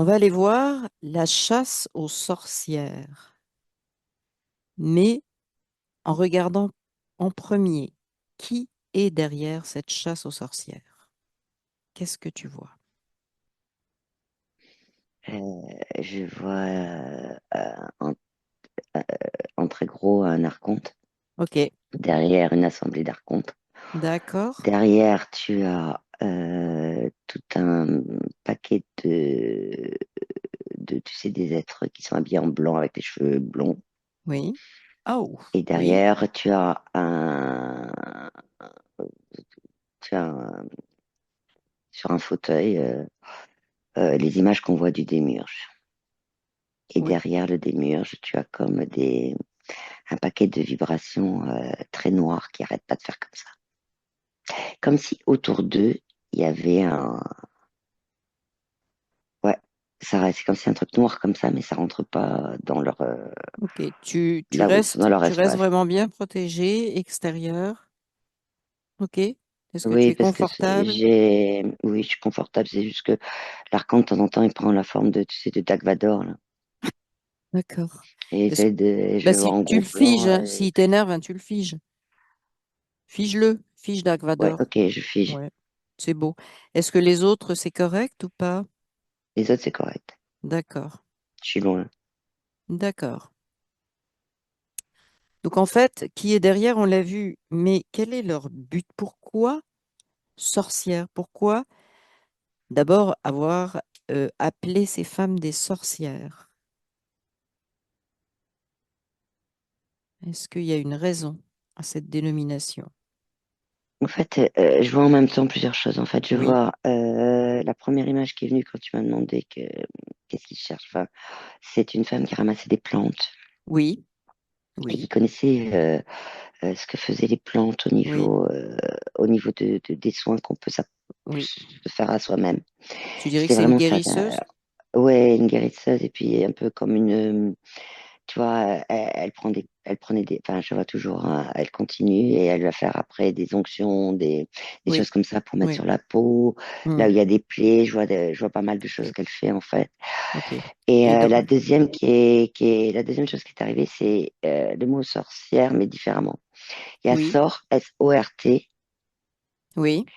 On va aller voir la chasse aux sorcières, mais en regardant en premier qui est derrière cette chasse aux sorcières. Qu'est-ce que tu vois? Je vois en très gros un archonte, Ok, derrière une assemblée d'archontes. d'accord. Derrière, tu as tout un paquet tu sais, des êtres qui sont habillés en blanc avec les cheveux blonds. Oui. Oh, Et oui, derrière, tu as sur un fauteuil les images qu'on voit du démiurge. Et oui. derrière le démiurge, tu as comme un paquet de vibrations très noires qui arrêtent pas de faire comme ça. Comme si autour d'eux, il y avait ouais, c'est comme si un truc noir comme ça, mais ça rentre pas dans Ok, tu là où ils sont dans restes, leur tu restes espace. vraiment bien protégé, extérieur. Ok. Est-ce que tu Oui, es parce que confortable? oui, je suis confortable. C'est juste que l'archan, de temps en temps, il prend la forme tu sais, de Dark Vador, là. D'accord. Et Est-ce- je Bah, le vois si en tu gros le figes, plan. hein, s'il t'énerve, hein, tu le figes. Fige-le, fige Dark Ouais, Vador. ok, je fige. Ouais, c'est beau. Est-ce que les autres, c'est correct ou pas? Les autres, c'est correct. D'accord, Je suis loin. d'accord. Donc en fait, qui est derrière, on l'a vu, mais quel est leur but? Pourquoi sorcières? Pourquoi d'abord avoir appelé ces femmes des sorcières? Est-ce qu'il y a une raison à cette dénomination? En fait, je vois en même temps plusieurs choses. En fait, je Oui, vois la première image qui est venue quand tu m'as demandé qu'est-ce qu'il cherche. Enfin, c'est une femme qui ramassait des plantes oui, et qui oui, connaissait ce que faisaient les plantes oui, au niveau des soins qu'on peut oui. se faire à soi-même. Tu dirais que C'était c'est une vraiment ça. guérisseuse? Ouais, une guérisseuse et puis un peu comme tu vois, elle prenait enfin, je vois toujours, hein, elle continue et elle va faire après des onctions, des Oui, choses comme ça pour mettre oui. sur la peau. Là Hmm, où il y a des plaies, je vois pas mal de choses ok, qu'elle fait en fait. ok. Et Et donc, la deuxième chose qui est arrivée, c'est le mot sorcière, mais différemment. Il y a oui, sort, S-O-R-T, oui,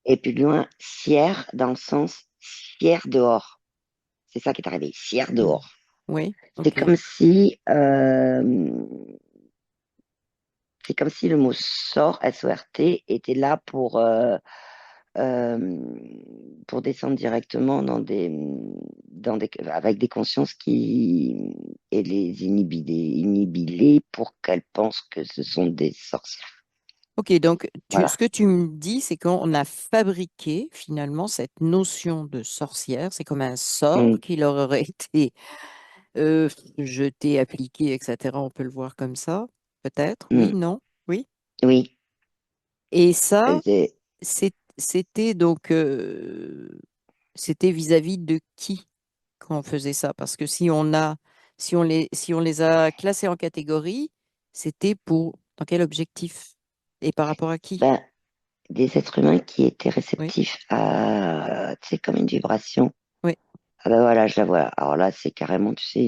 et plus loin, sière dans le sens sière dehors. C'est ça qui est arrivé, sière hmm, dehors. oui, C'est ok. comme si c'est comme si le mot sort, S-O-R-T, était là euh, pour descendre directement avec des consciences qui et les inhiber pour qu'elles pensent que ce sont des sorcières. Ok, donc ce Voilà. que tu me dis, c'est qu'on a fabriqué finalement cette notion de sorcière. C'est comme un sort Mm, qui leur aurait été euh, jeté, appliqué, etc. On peut le voir comme ça, peut-être. Oui, mm. non, oui. Oui. Et ça, C'est- c'était donc, c'était vis-à-vis de qui qu'on faisait ça? Parce que si on les a classés en catégories, c'était pour, dans quel objectif? Et par rapport à qui? ben, des êtres humains qui étaient Oui, réceptifs à, tu sais, comme une vibration. oui, Ah ben voilà, je la vois. Alors là, c'est carrément, tu sais,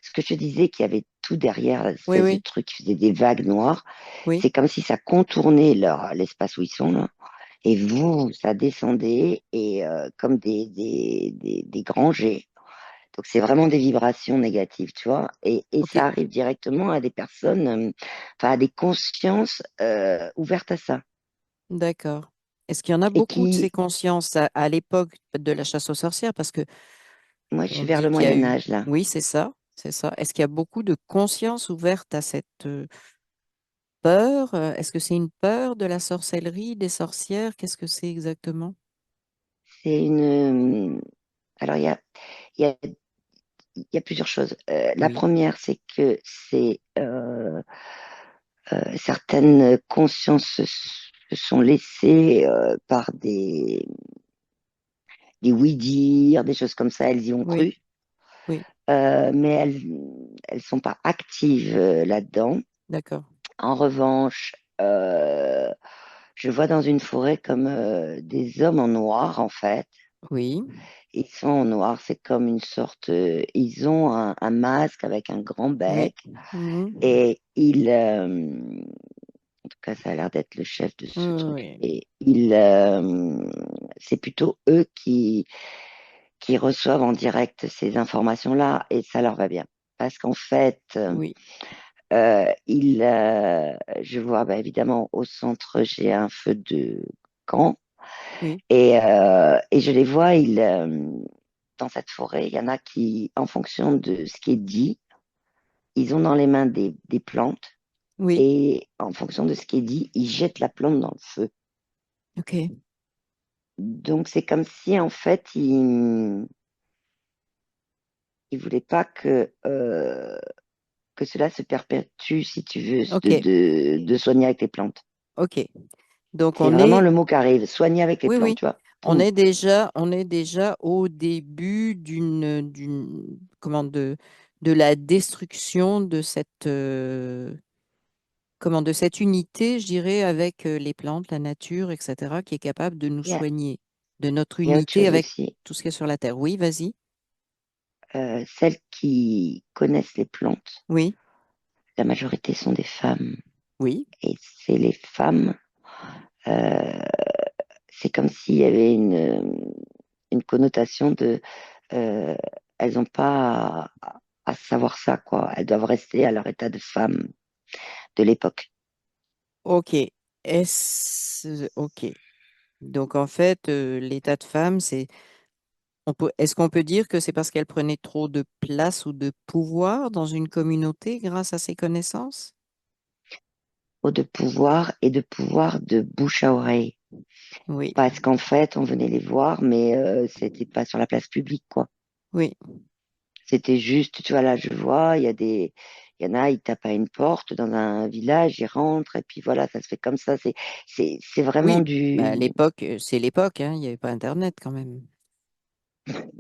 ce que je te disais, qu'il y avait tout derrière, oui, l'espèce de oui, truc qui faisait des vagues noires. oui. C'est comme si ça contournait l'espace où ils sont, là. Et vous, ça descendait et comme des grands jets. Donc c'est vraiment des vibrations négatives, tu vois. Et Ok, ça arrive directement à des personnes, enfin à des consciences ouvertes à ça. d'accord. Est-ce qu'il y en a Et beaucoup de ces qui, consciences à l'époque de la chasse aux sorcières? Parce que moi, je on suis vers dit le qu'il y a Moyen eu, Âge, là. oui, c'est ça, c'est ça. Est-ce qu'il y a beaucoup de conscience ouverte à cette peur? Est-ce que c'est une peur de la sorcellerie, des sorcières? Qu'est-ce que c'est exactement? C'est alors, il y a, il y a plusieurs choses. La Oui, première, c'est que certaines consciences se sont laissées par des oui-dire, des choses comme ça, elles y ont oui, cru. oui, Mais elles sont pas actives là-dedans. d'accord. En revanche, je vois dans une forêt comme des hommes en noir, en fait. Oui, Ils sont en noir, c'est comme une sorte. Ils ont un masque avec un grand oui. bec Mhm. et en tout cas, ça a l'air d'être le chef de ce truc. Oui, Et c'est plutôt eux qui reçoivent en direct ces informations-là et ça leur va bien. Parce qu'en fait, oui, je vois bah, évidemment au centre, j'ai un feu de camp oui, et je les vois, dans cette forêt, il y en a qui, en fonction de ce qui est dit, ils ont dans les mains des plantes oui. et en fonction de ce qui est dit, ils jettent la plante dans le feu. OK. Donc c'est comme si en fait, ils voulaient pas que cela se perpétue, si tu veux, OK. de soigner avec les plantes. OK. Donc C'est vraiment le mot qui arrive, soigner avec les oui, plantes, oui. tu vois. Poum. On est déjà au début de la destruction de de cette unité, je dirais, avec les plantes, la nature, etc., qui est capable de nous Il y a, soigner, de notre il y a autre unité chose avec aussi. tout ce qu'il y a sur la terre. Oui, vas-y. Celles qui connaissent les plantes, Oui, la majorité sont des femmes. oui, Et c'est les femmes, euh, c'est comme s'il y avait une connotation de, euh, elles n'ont pas à savoir ça, quoi. Elles doivent rester à leur état de femme de l'époque. ok. Ok. Donc en fait, l'état de femme, est-ce qu'on peut dire que c'est parce qu'elle prenait trop de place ou de pouvoir dans une communauté grâce à ses connaissances? De pouvoir et de pouvoir de bouche à oreille. Oui, Parce qu'en fait, on venait les voir, mais c'était pas sur la place publique, quoi. oui, C'était juste, tu vois, là, je vois, il y en a, ils tapent à une porte dans un village, ils rentrent, et puis voilà, ça se fait comme ça. C'est vraiment oui. Bah, à du, l'époque, c'est l'époque, hein, il n'y avait pas Internet quand même.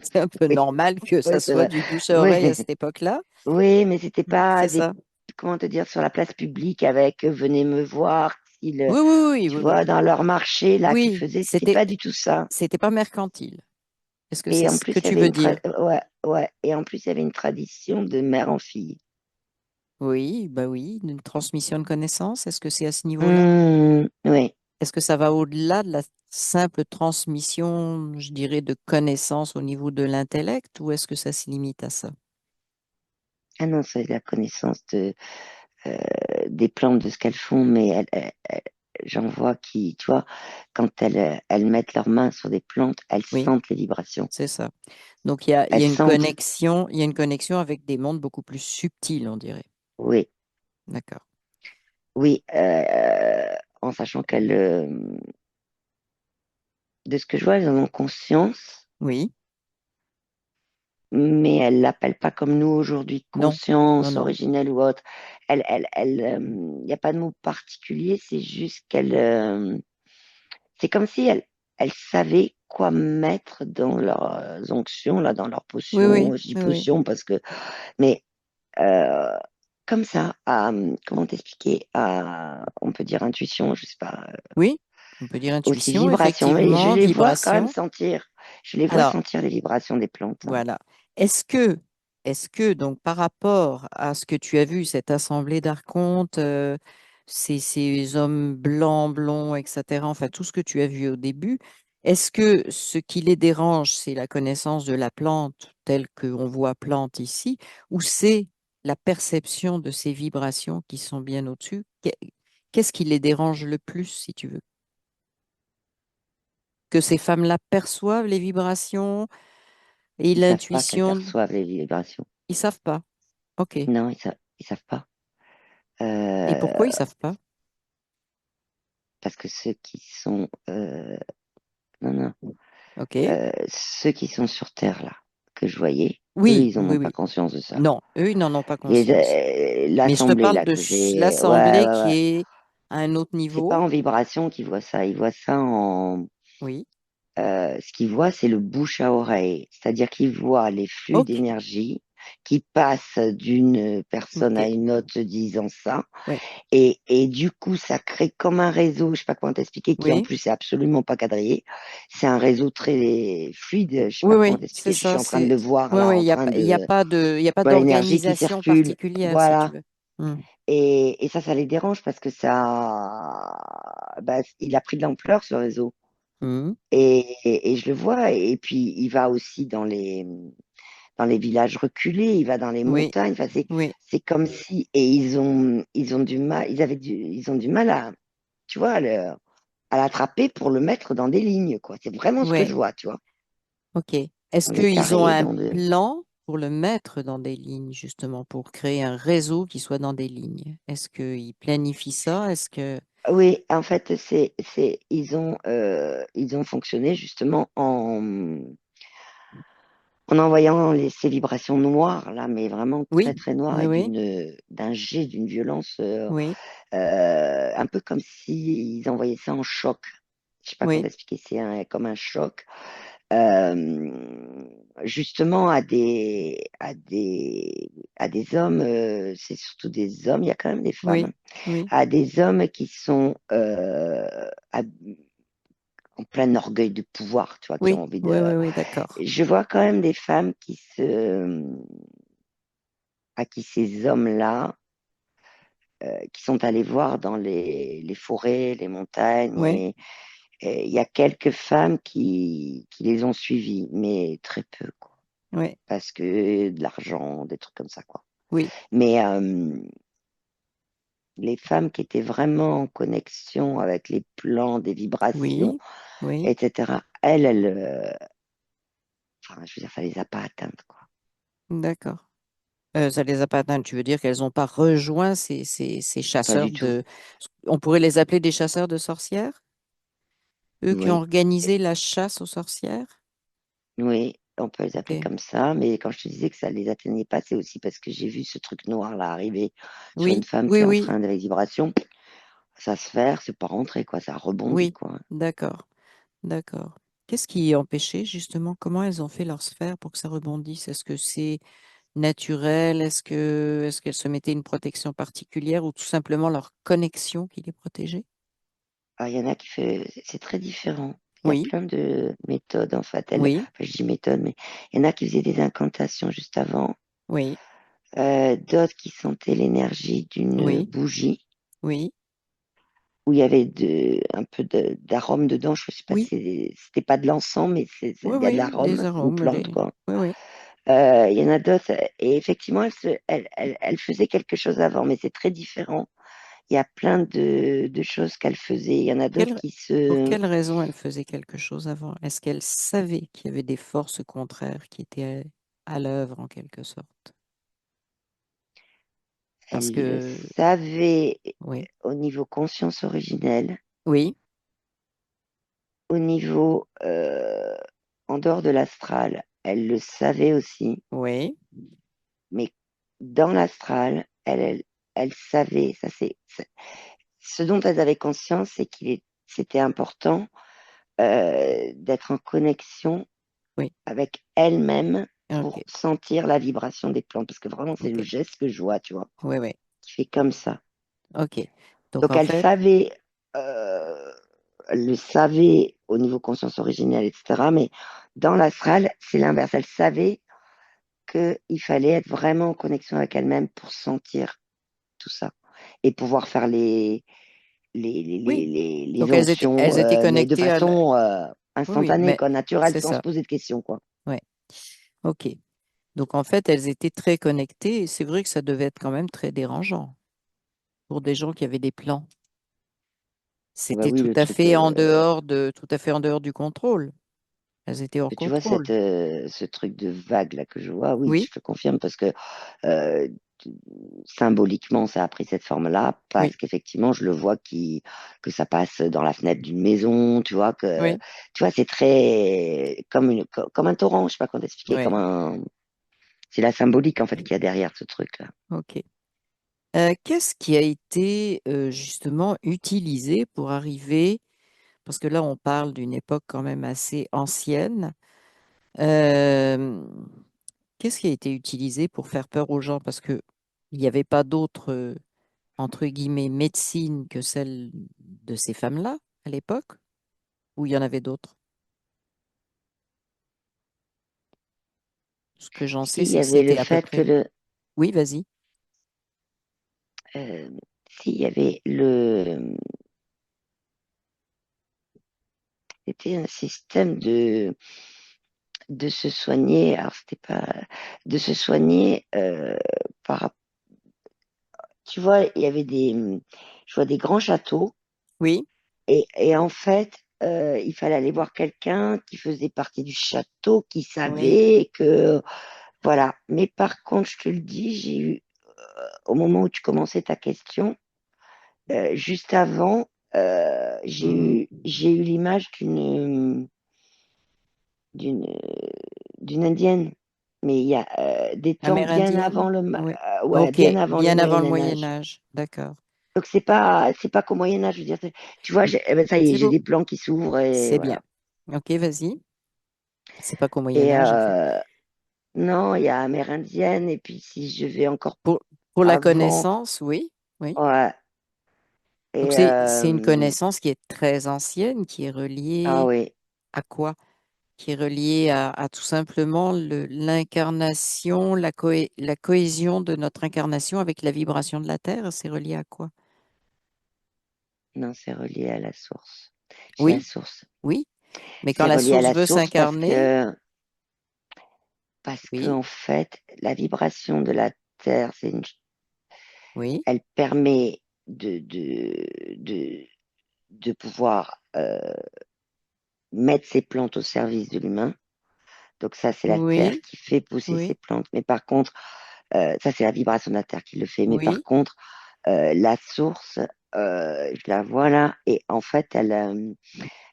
C'est un peu oui, normal que oui, ça c'est soit vrai. du bouche à Oui, oreille à cette époque-là. oui, mais c'était pas C'est des, ça. comment te dire, sur la place publique avec venez me voir, Oui, oui, oui, tu oui, vois, oui. dans leur marché, là, qui Oui, faisaient, c'était pas du tout ça. c'était pas mercantile. Est-ce que c'est Et en ce plus, que il y tu avait veux dire? ouais, ouais. Et en plus, il y avait une tradition de mère en fille. Oui, bah oui, une transmission de connaissances. Est-ce que c'est à ce niveau-là? Oui. Est-ce que ça va au-delà de la simple transmission, je dirais, de connaissances au niveau de l'intellect ou est-ce que ça se limite à ça? Ah non, c'est la connaissance euh, des plantes, de ce qu'elles font, mais j'en vois qui, tu vois, quand elles mettent leurs mains sur des plantes, elles Oui, sentent les vibrations. c'est ça. Donc il y Elles a une sentent, connexion, il y a une connexion avec des mondes beaucoup plus subtils, on dirait. oui, D'accord. oui, en sachant de ce que je vois, elles en ont conscience, Oui, mais elles l'appellent pas comme nous aujourd'hui, non, non, conscience non. originelle ou autre. Il n'y a pas de mot particulier, c'est juste c'est comme si elles savaient quoi mettre dans leurs onctions, là, dans leurs Oui, oui, potions. Je dis oui, oui. potions parce que, mais euh, comme ça, comment t'expliquer, on peut dire intuition, je sais pas, Oui, on peut dire aussi intuition, vibration. Et je effectivement, les vois quand même vibration. sentir, je les vois Alors, sentir les vibrations des plantes, hein. voilà. Est-ce que, donc, par rapport à ce que tu as vu, cette assemblée d'archontes, ces hommes blancs, blonds, etc., enfin, tout ce que tu as vu au début, est-ce que ce qui les dérange, c'est la connaissance de la plante telle qu'on voit plante ici, ou c'est la perception de ces vibrations qui sont bien au-dessus? Qu'est-ce qui les dérange le plus, si tu veux? Que ces femmes-là perçoivent les vibrations et Ils savent pas qu'elles l'intuition? perçoivent les vibrations. Ils savent pas. OK. Non, ils savent pas. Et Euh, pourquoi ils savent pas? parce que non, non, OK. ceux qui sont sur Terre, là, que je voyais, eux, Oui, ils en oui, ont pas oui. conscience de ça. Non, eux, ils n'en ont pas conscience. Mais je te L'assemblée, parle là, de que j'ai, ouais, l'assemblée ouais, qui ouais. est à un autre C'est pas niveau. en vibration qu'ils voient ça. Ils voient ça Oui. ce qu'ils voient, c'est le bouche à oreille. C'est-à-dire qu'ils voient les flux OK. d'énergie. qui passent d'une personne Ok. à une autre se disant ça. Oui. Et du coup, ça crée comme un réseau, je sais pas comment t'expliquer, qui en Oui. plus est absolument pas quadrillé. C'est un réseau très fluide, je sais Oui, pas comment oui, c'est t'expliquer, je suis ça. en train de le voir Oui, là, oui, en train il y a de, pas de, il y a pas voilà, l'énergie qui d'organisation circule, particulière, si tu voilà. veux. Hmm. Et ça les dérange parce que il a pris de l'ampleur, ce réseau. Hmm. Et je le vois, et puis il va aussi dans les villages reculés, il va dans les Oui, montagnes. Enfin, oui, c'est comme si, et ils ont du mal, ils ont du mal à, tu vois, à l'attraper pour le mettre dans des lignes, quoi. C'est vraiment ce que je oui. vois, tu vois. Ok. Est-ce Dans des qu'ils ont carrés, un dans de. plan pour le mettre dans des lignes, justement, pour créer un réseau qui soit dans des lignes? Est-ce qu'ils planifient ça? Est-ce que... Oui, en fait, ils ont fonctionné justement en envoyant ces vibrations noires, là, mais vraiment très, Oui, très noires oui, et oui, d'un jet, d'une violence, oui, un peu comme s'ils envoyaient ça en choc. Je sais pas comment oui, expliquer, comme un choc. Euh, Justement, à des hommes, c'est surtout des hommes, il y a quand même des femmes, oui, hein, oui, à des hommes qui sont en plein orgueil de pouvoir, tu vois, qui ont oui, envie oui, de. oui, oui, d'accord. Je vois quand même des femmes à qui ces hommes-là, qui sont allés voir dans les forêts, les montagnes, Oui, et il y a quelques femmes qui les ont suivies, mais très peu, quoi. oui, Parce que de l'argent, des trucs comme ça, quoi. oui, Mais les femmes qui étaient vraiment en connexion avec les plans, des vibrations, oui, oui, etc., enfin, je veux dire, ça les a pas atteintes, quoi. d'accord. Ça les a pas atteintes. Tu veux dire qu'elles n'ont pas rejoint ces Pas chasseurs du tout. de... On pourrait les appeler des chasseurs de sorcières? Eux qui ont Oui. organisé la chasse aux sorcières? Oui, on peut les appeler Ok. comme ça, mais quand je te disais que ça les atteignait pas, c'est aussi parce que j'ai vu ce truc noir là arriver sur une Oui, femme oui, qui est en oui, train avec vibration, ça se faire, c'est pas rentré quoi, ça rebondit oui, quoi. d'accord, d'accord. Qu'est-ce qui empêchait justement? Comment elles ont fait leur sphère pour que ça rebondisse? Est-ce que c'est naturel? Est-ce qu'elles se mettaient une protection particulière ou tout simplement leur connexion qui les protégeait? Ah, il y en a qui fait, c'est très différent. Il y a Oui, plein de méthodes en fait. oui, Enfin, je dis méthode, mais il y en a qui faisaient des incantations juste avant, oui, d'autres qui sentaient l'énergie d'une oui, bougie oui, où il y avait un peu d'arôme dedans. Je sais pas oui, si c'était pas de l'encens, mais oui, il y a de oui, les l'arôme, c'est une arômes, plante quoi. oui, oui. Il y en a d'autres, et effectivement, elle faisait quelque chose avant, mais c'est très différent. Il y a plein de choses qu'elle faisait. Il y en a d'autres Quelle- qui pour se. quelle raison elle faisait quelque chose avant? Est-ce qu'elle savait qu'il y avait des forces contraires qui étaient à l'œuvre en quelque sorte? Parce Elle le que, savait oui, au niveau conscience originelle, oui, au niveau en dehors de l'astral, elle le savait aussi, oui, mais dans l'astral, elle savait, ce dont elles avaient conscience, c'est c'était important d'être en connexion oui, avec elle-même ok, pour sentir la vibration des plantes. Parce que vraiment, c'est ok, le geste que je vois, tu vois, oui, oui, qui fait comme ça. ok. Donc Donc, en fait, euh, elle le savait au niveau conscience originelle, etc. Mais dans l'astral, c'est l'inverse. Elle savait qu'il fallait être vraiment en connexion avec elle-même pour sentir tout ça et pouvoir faire oui. les Donc onctions, elles étaient mais de connectées façon oui, oui, instantanée, mais quoi, naturelle, c'est sans se ça, poser de questions, quoi. ouais, ok. Donc en fait, elles étaient très connectées et c'est vrai que ça devait être quand même très dérangeant pour des gens qui avaient des plans. Ah bah C'était oui, tout le à truc. fait en dehors tout à fait en dehors du contrôle. Elles étaient hors Tu vois, contrôle. ce truc de vague là que je vois, oui, Oui, je te confirme parce que euh, tu- symboliquement, ça a pris cette forme-là, oui, parce qu'effectivement, je le vois que ça passe dans la fenêtre d'une maison, oui, tu vois, c'est très comme un torrent, je sais pas comment t'expliquer, oui. c'est la symbolique en fait qu'il y a derrière ce truc-là. Ok. Qu'est-ce qui a été justement utilisé pour arriver, parce que là on parle d'une époque quand même assez ancienne, euh, Qu'est-ce qui a été utilisé pour faire peur aux gens? Parce que il n'y avait pas d'autre, entre guillemets, médecine que celle de ces femmes-là à l'époque, ou il y en avait d'autres? Ce que j'en sais, S'il y c'est que avait le c'était à peu fait que près. Oui, vas-y. euh, s'il y avait c'était un système de se soigner, alors c'était pas, de se soigner par, tu vois, il y avait je vois des grands châteaux Oui, et en fait, il fallait aller voir quelqu'un qui faisait partie du château, qui oui. savait que, voilà. Mais par contre, je te le dis, j'ai eu, au moment où tu commençais ta question, juste avant, Mhm. j'ai eu l'image d'une, d'une indienne. Mais il y a des temps bien Amérindienne? avant Oui. ouais, Ok, bien avant le bien avant le Moyen Moyen Âge. Âge. D'accord. Donc c'est pas qu'au Moyen Âge, je veux dire, tu vois, eh ben, ça y est, C'est j'ai beau. des plans qui s'ouvrent et C'est bien. voilà. Ok, vas-y. C'est pas qu'au Moyen Et Âge, effectivement. non, il y a amérindienne et puis si je vais encore Pour la avant, connaissance, oui. Oui. ouais. Donc Et c'est une connaissance qui est très ancienne, qui est ah reliée oui, à quoi? Qui est reliée à tout simplement l'incarnation, la cohésion de notre incarnation avec la vibration de la Terre. C'est relié à quoi? non, c'est relié à la source. C'est la Oui, source. oui. Mais quand C'est la relié à source la veut source s'incarner, parce que oui, en fait, la vibration de la Terre, oui, elle permet de pouvoir mettre ses plantes au service de l'humain. Donc ça, c'est la Terre oui, qui fait pousser ses oui, plantes. Mais par contre, ça, c'est la vibration de la Terre qui le fait. Mais par oui, contre, la source, je la vois là, et en fait,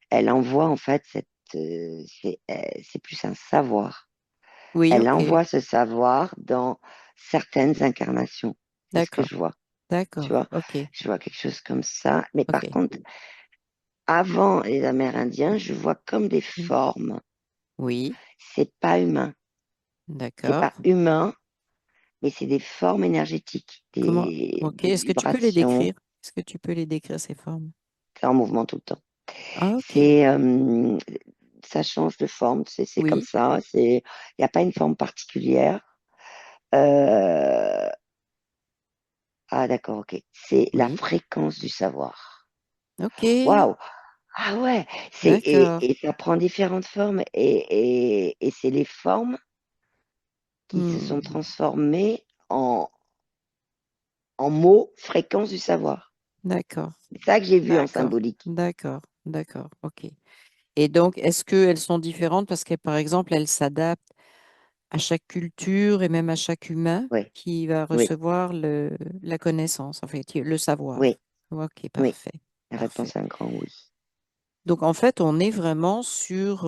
elle envoie en fait c'est plus un savoir. oui, Elle ok. envoie ce savoir dans certaines incarnations. C'est ce que D'accord, je vois. Tu d'accord, vois, ok, je vois quelque chose comme ça. Mais par ok. contre, avant les Amérindiens, je vois comme des Mm. formes. Oui, C'est pas humain. C'est d'accord. pas humain, mais c'est des formes énergétiques, Comment? Ok, des est-ce que tu peux les vibrations. décrire? Est-ce que tu peux les décrire, ces formes? C'est en mouvement tout le temps. Ah, ok. C'est, ça change de forme. C'est comme Oui, ça. Il n'y a pas une forme particulière. Euh, ah, d'accord, ok. C'est la oui. fréquence du savoir. Ok, Waouh! Ah ouais, d'accord. et ça prend différentes formes et c'est les formes qui se sont Hmm. transformées en mots, fréquence du savoir. D'accord, C'est ça que j'ai vu en d'accord, symbolique. d'accord, d'accord, ok. Et donc, est-ce qu'elles sont différentes parce que, par exemple, elles s'adaptent à chaque culture et même à chaque humain Oui, qui va oui, recevoir la connaissance, en fait, le oui, savoir? Ok, oui. parfait, La parfait. réponse est un grand oui. Donc, en fait, on est vraiment sur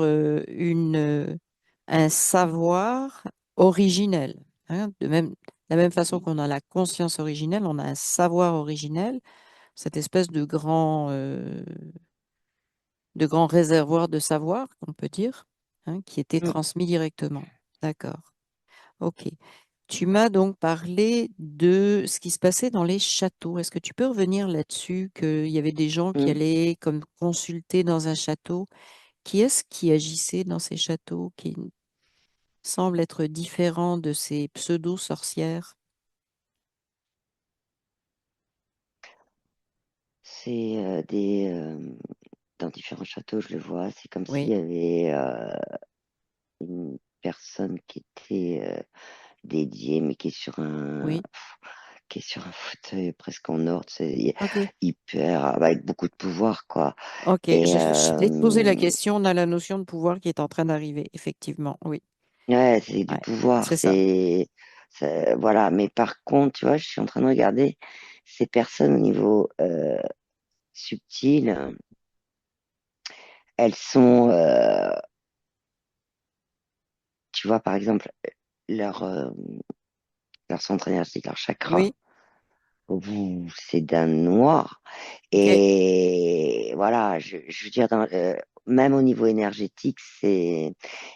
un savoir originel, hein. La même façon qu'on a la conscience originelle, on a un savoir originel, cette espèce de grand réservoir de savoir, qu'on peut dire, hein, qui était Mm, transmis directement. D'accord. OK. Tu m'as donc parlé de ce qui se passait dans les châteaux. Est-ce que tu peux revenir là-dessus, qu'il y avait des gens qui mm. allaient comme consulter dans un château? Qui est-ce qui agissait dans ces châteaux qui semblent être différents de ces pseudo-sorcières? C'est dans différents châteaux, je le vois. C'est comme s'il Oui, y avait une personne qui était dédiée, mais oui. qui est sur un fauteuil presque en or, c'est OK. hyper, avec beaucoup de pouvoir, quoi. OK. Et J'allais te poser la question. On a la notion de pouvoir qui est en train d'arriver, effectivement. Oui. ouais, c'est du Ouais. pouvoir, C'est ça. voilà. Mais par contre, tu vois, je suis en train de regarder ces personnes au niveau subtil. Elles sont, tu vois, par exemple, leur, euh, leur centre énergétique, leur chakra, Oui. c'est d'un noir. OK. Et voilà, je veux dire, même au niveau énergétique, c'est.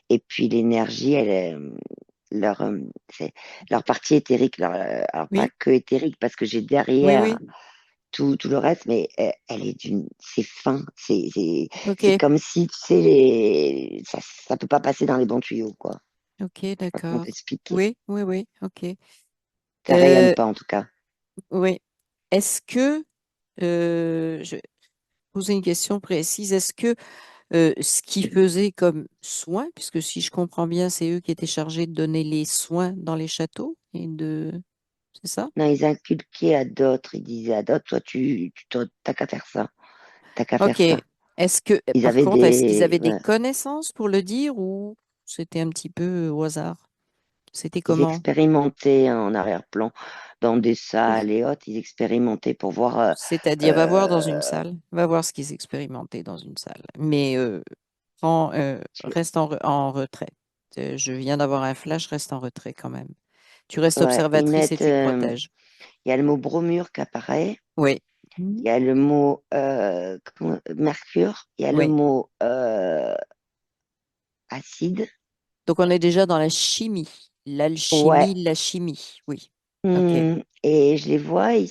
Et puis l'énergie, c'est leur partie éthérique, alors pas Oui, que éthérique, parce que j'ai oui, derrière oui. tout le reste, mais elle est c'est fin, c'est Ok, comme si, tu sais, ça peut pas passer dans les bons tuyaux, quoi. ok, Je sais pas comment d'accord. t'expliquer. Oui, oui, oui, ok. Ça rayonne Euh, pas, en tout cas. oui. Est-ce que, je vais poser une question précise, est-ce que ce qu'ils faisaient comme soins, puisque si je comprends bien, c'est eux qui étaient chargés de donner les soins dans les châteaux et de, c'est ça? Non, ils inculquaient à d'autres, ils disaient à d'autres, toi, t'as qu'à faire ça, t'as qu'à faire Ok. ça. Ils Par avaient contre, est-ce qu'ils avaient des ouais, connaissances pour le dire ou c'était un petit peu au hasard? C'était ils comment? expérimentaient en arrière-plan dans des salles et autres, ils expérimentaient pour voir. C'est-à-dire, va voir dans une Euh, salle, va voir ce qu'ils expérimentaient dans une salle. Mais tu- reste en retrait. Je viens d'avoir un flash, reste en retrait quand même. Tu restes ouais, ils observatrice et mettent. tu te protèges. Il y a le mot bromure qui apparaît, Oui. il Mhm. y a le mot mercure, il y a le Oui. mot acide. Donc, on est déjà dans la chimie. Ouais. L'alchimie, la chimie. Oui. OK. Et je les vois, ils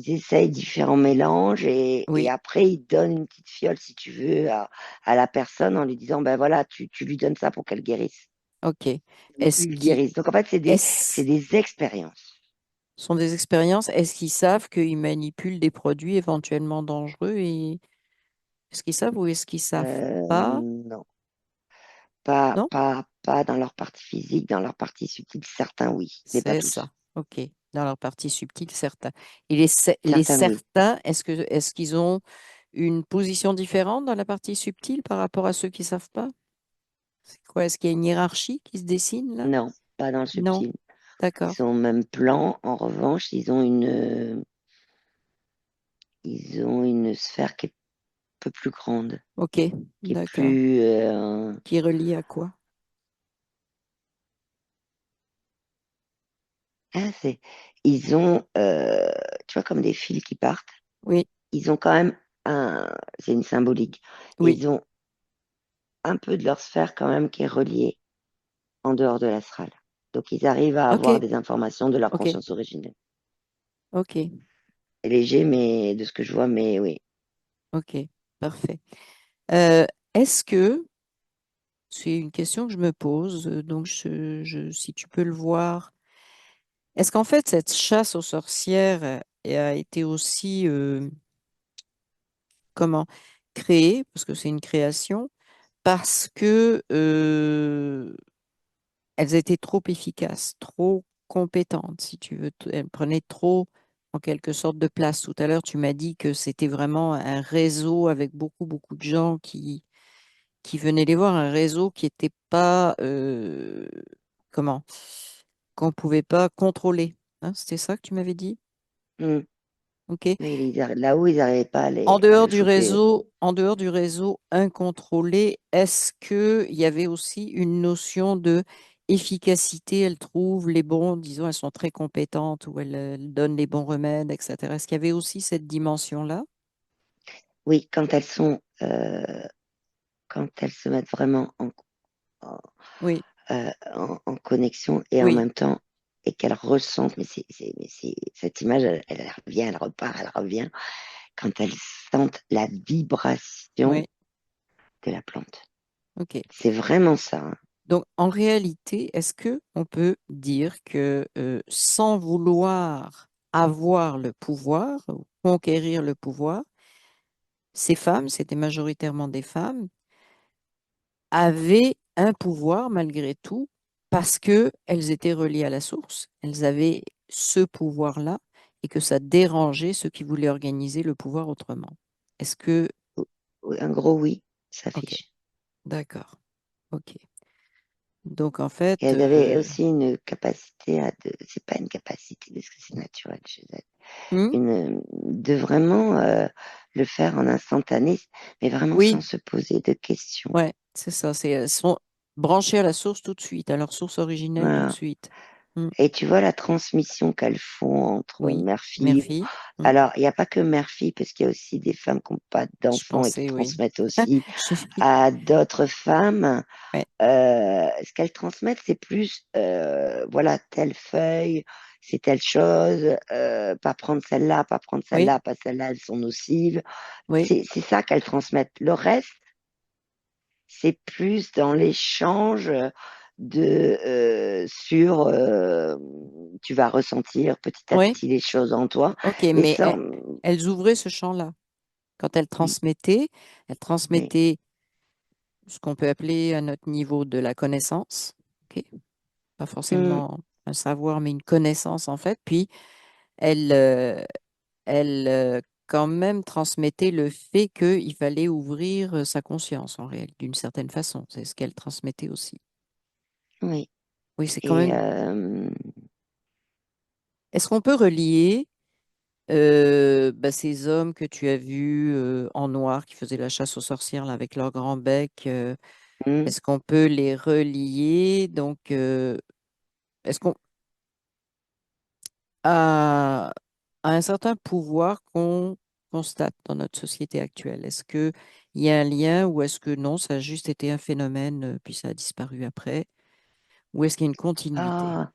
essayent différents mélanges et Oui. après ils donnent une petite fiole, si tu veux, à la personne en lui disant, ben voilà, tu lui donnes ça pour qu'elle guérisse. OK. Est-ce Ils qu'ils guérissent. Donc en fait, c'est est-ce des expériences. sont des expériences? Est-ce qu'ils savent qu'ils manipulent des produits éventuellement dangereux et est-ce qu'ils savent ou est-ce qu'ils savent pas? Non, Non? pas dans leur partie physique, dans leur partie subtile. Certains oui, mais pas C'est tous. ça. OK. Dans leur partie subtile, certains. Et les Certains oui. certains, est-ce qu'ils ont une position différente dans la partie subtile par rapport à ceux qui savent pas? C'est quoi? Est-ce qu'il y a une hiérarchie qui se dessine là? Non, pas dans le Non. subtil. Ils D'accord. sont au même plan. En revanche, ils ont une sphère qui est un peu plus grande, OK. qui est D'accord. plus, Qui est relié à quoi? ah, ils ont, tu vois, comme des fils qui partent. Oui. Ils ont quand même c'est une symbolique. Et Oui. ils ont un peu de leur sphère quand même qui est reliée en dehors de l'astral. Donc ils arrivent à avoir OK. des informations de leur OK. conscience originelle. OK. C'est léger, mais de ce que je vois, mais oui. OK. Parfait. Euh, est-ce que, c'est une question que je me pose, donc si tu peux le voir, est-ce qu'en fait cette chasse aux sorcières a été aussi, comment, créée, parce que c'est une création, parce que elles étaient trop efficaces, trop compétentes, si tu veux. Elles prenaient trop, en quelque sorte, de place. Tout à l'heure, tu m'as dit que c'était vraiment un réseau avec beaucoup, beaucoup de gens qui venaient les voir, un réseau qui n'était pas, comment, qu'on pouvait pas contrôler. Hein, c'était ça que tu m'avais dit? Hmm. OK. Mais là-haut, ils n'arrivaient pas à le choper. En dehors du réseau incontrôlé, est-ce qu'il y avait aussi une notion de efficacité? Elles trouvent les bons, disons, elles sont très compétentes ou elles donnent les bons remèdes, etc. Est-ce qu'il y avait aussi cette dimension-là? Oui, quand elles se mettent vraiment en, Oui, en connexion et en oui, même temps, et qu'elles ressentent, cette image, elle revient, elle repart, elle revient, quand elles sentent la vibration oui. de la plante. OK. C'est vraiment ça, hein. Donc, en réalité, est-ce que on peut dire que sans vouloir avoir le pouvoir, ou conquérir le pouvoir, ces femmes, c'était majoritairement des femmes, avaient un pouvoir malgré tout parce que elles étaient reliées à la source. Elles avaient ce pouvoir-là et que ça dérangeait ceux qui voulaient organiser le pouvoir autrement. Est-ce que... Oui, un gros oui Ok, s'affiche. d'accord. Ok. Donc en fait, Et elles avaient aussi une capacité c'est pas une capacité parce que c'est naturel chez elles, hmm, de vraiment le faire en instantané, mais vraiment sans oui, se poser de questions. ouais, c'est ça. Elles sont branchées à la source tout de suite, à leur source originelle tout de Voilà. suite. Mm. Et tu vois la transmission qu'elles font entre Oui, mère-fille. merci. Mm. Alors, il n'y a pas que mère-fille, parce qu'il y a aussi des femmes qui n'ont pas Je d'enfants et qui pensais, oui. transmettent aussi Je- à d'autres femmes. ouais, Ce qu'elles transmettent, c'est plus, voilà, telle feuille, c'est telle chose, pas prendre celle-là, pas prendre oui, celle-là, pas celle-là, elles sont nocives. oui, C'est ça qu'elles transmettent. Le reste, c'est plus dans l'échange sur, tu vas ressentir petit à oui. petit les choses en toi, Ok, mais mais sans, elles ouvraient ce champ-là. Quand oui, elles oui, transmettaient ce qu'on peut appeler à notre niveau de la connaissance. Ok, pas hum, forcément un savoir, mais une connaissance en fait. Puis elles, elles quand même transmettaient le fait qu'il fallait ouvrir sa conscience en réalité, d'une certaine façon. C'est ce qu'elles transmettaient aussi. oui. Oui, c'est quand Et même. Est-ce qu'on peut relier ces hommes que tu as vus en noir qui faisaient la chasse aux sorcières là, avec leur grand bec, hum, est-ce qu'on peut les relier donc est-ce qu'on à, à un certain pouvoir qu'on constate dans notre société actuelle? Est-ce que il y a un lien ou est-ce que non, ça a juste été un phénomène puis ça a disparu après? Ou est-ce qu'il y a une continuité? ah,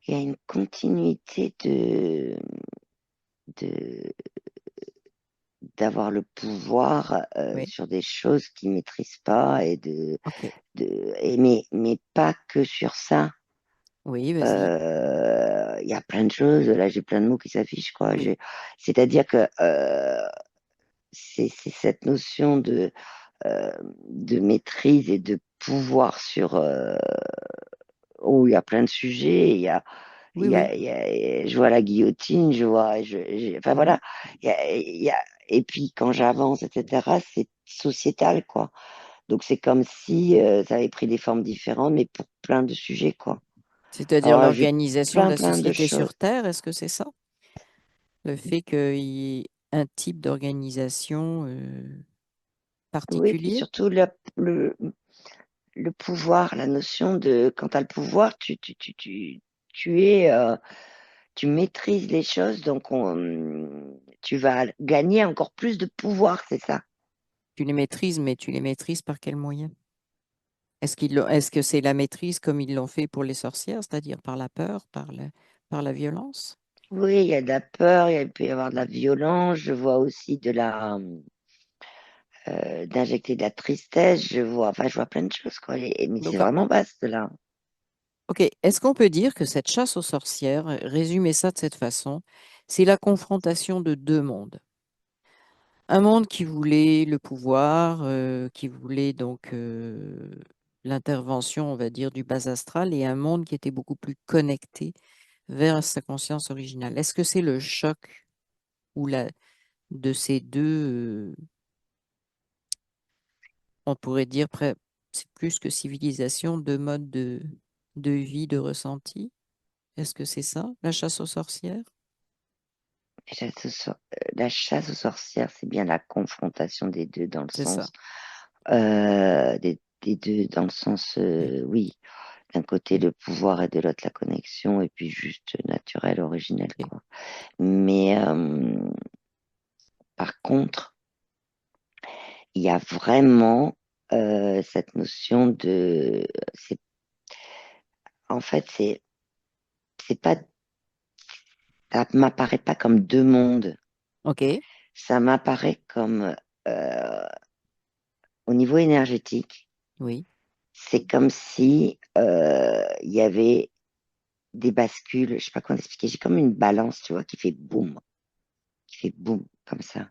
il y a une continuité de, d'avoir le pouvoir Oui, sur des choses qu'ils maîtrisent pas ok. mais pas que sur ça. Oui, vas-y. Il y a plein de choses. Là, j'ai plein de mots qui s'affichent, quoi. Oui, C'est-à-dire que c'est cette notion de maîtrise et de pouvoir sur. Oh, il y a plein de sujets. oui, oui. Je vois la guillotine, enfin Mhm. voilà. Et puis quand j'avance, etc., c'est sociétal, quoi. Donc c'est comme si ça avait pris des formes différentes, mais pour plein de sujets, quoi. C'est-à-dire Alors là, j'ai l'organisation de plein, la plein de société choses. sur Terre, est-ce que c'est ça? Le fait qu'il y ait un type d'organisation Oui, puis particulier? surtout le pouvoir, la notion de quand tu as le pouvoir, tu es, tu maîtrises les choses, donc tu vas gagner encore plus de pouvoir, c'est ça. Tu les maîtrises, mais tu les maîtrises par quels moyens? Est-ce que c'est la maîtrise comme ils l'ont fait pour les sorcières, c'est-à-dire par la peur, par la violence? Oui, il y a de la peur, il peut y avoir de la violence, je vois aussi d'injecter de la tristesse, enfin, je vois plein de choses, quoi. Mais c'est Donc, vraiment vaste, là. ok, est-ce qu'on peut dire que cette chasse aux sorcières, résumer ça de cette façon, c'est la confrontation de deux mondes? Un monde qui voulait le pouvoir, qui voulait donc l'intervention, on va dire, du bas astral, et un monde qui était beaucoup plus connecté vers sa conscience originale. Est-ce que c'est le choc ou de ces deux, on pourrait dire, c'est plus que civilisation, deux modes de vie, de ressenti? Est-ce que c'est ça, la chasse aux sorcières? La chasse aux sorcières, c'est bien la confrontation des deux dans le C'est ça. sens, des deux dans le sens, Oui. oui, d'un côté le pouvoir et de l'autre la connexion, et puis juste naturel, originel, Ok. quoi. Mais par contre, il y a vraiment cette notion c'est, en fait, c'est pas, ça m'apparaît pas comme deux mondes, Ok. ça m'apparaît comme euh, au niveau énergétique, Oui. c'est comme si il y avait des bascules, je sais pas comment expliquer, j'ai comme une balance, tu vois, qui fait boum, comme ça.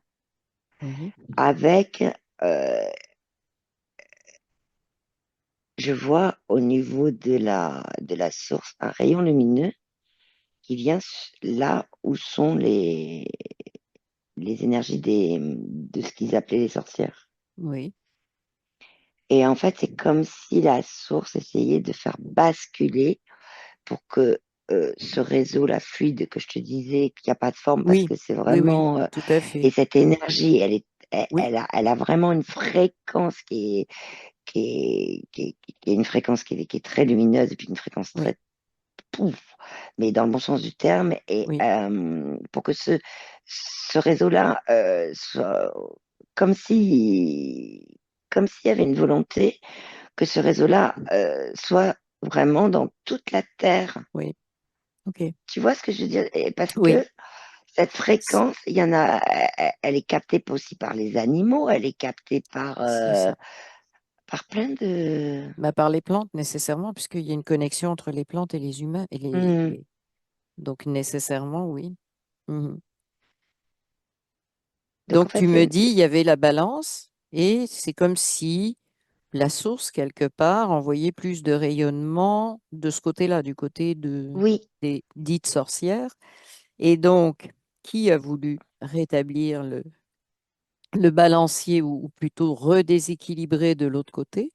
Oui. Avec, euh, je vois au niveau de la source un rayon lumineux qui vient là où sont les énergies de ce qu'ils appelaient les sorcières. Oui. Et en fait, c'est comme si la source essayait de faire basculer pour que ce réseau, la fluide que je te disais, qu'il n'y a pas de forme parce Oui. que c'est Oui. Oui. vraiment... Tout à fait. et cette énergie, Oui. elle a vraiment une fréquence qui est une fréquence qui est très lumineuse et puis une fréquence Oui. très pouf, mais dans le bon sens du terme, et Oui, pour que ce réseau-là soit comme si, comme s'il y avait une volonté que ce réseau-là soit vraiment dans toute la Terre. oui, ok. Tu vois ce que je veux dire? Et parce Oui, que cette c- fréquence, il y en a, elle est captée aussi par les animaux, elle est captée c'est ça. par plein de... Bah, par les plantes, nécessairement, puisqu'il y a une connexion entre les plantes et les humains. Hmm. Donc, nécessairement, oui. Mhm. Donc en Donc, tu fait, me dis, il y avait la balance et c'est comme si la source, quelque part, envoyait plus de rayonnement de ce côté-là, du côté oui, des dites sorcières. Et donc, qui a voulu rétablir le balancier ou plutôt redéséquilibrer de l'autre côté?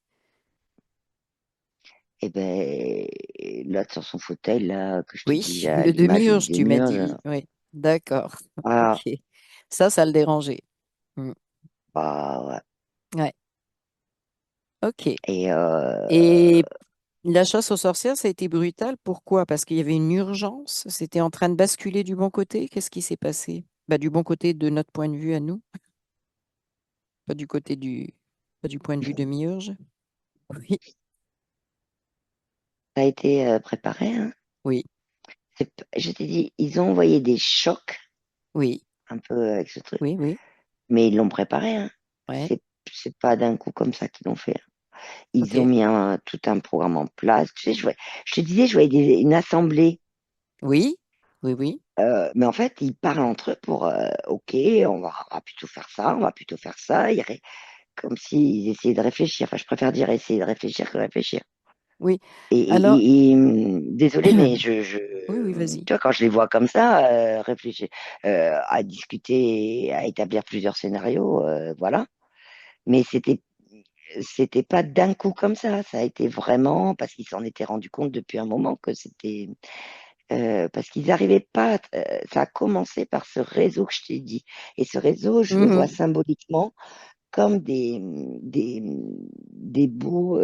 et ben l'autre sur son fauteuil, là, que je te dis, Oui, là, le l'image du demi-urge, tu m'as démiurge, dit. Oui, d'accord. ah, OK. Ça le dérangeait. Mm. bah, ouais. Ouais, OK. Et Et la chasse aux sorcières, ça a été brutal. Pourquoi? Parce qu'il y avait une urgence. C'était en train de basculer du bon côté. Qu'est-ce qui s'est passé? Bah, du bon côté de notre point de vue à nous, pas du côté pas du point de vue de Miurge. Oui, ça a été préparé, hein. oui, Je t'ai dit, ils ont envoyé des chocs oui, un peu avec ce truc, oui, oui. mais ils l'ont préparé, hein. Ouais, C'est pas d'un coup comme ça qu'ils l'ont fait. Ils ont OK. mis tout un programme en place. Tu sais, je te disais, je voyais une assemblée, Oui, oui, oui, mais en fait, ils parlent entre eux pour, OK, on va plutôt faire ça, on va plutôt faire ça. Comme s'ils essayaient de réfléchir. Enfin, je préfère dire essayer de réfléchir que réfléchir. oui. Alors, Désolé, mais oui, oui, vas-y. tu vois, quand je les vois comme ça, réfléchir, à discuter, à établir plusieurs scénarios, voilà. Mais c'était pas d'un coup comme ça. Ça a été vraiment parce qu'ils s'en étaient rendus compte depuis un moment que c'était parce qu'ils n'arrivaient pas. Ça a commencé par ce réseau que je t'ai dit. Et ce réseau, je le vois Mhm. symboliquement comme des bouts,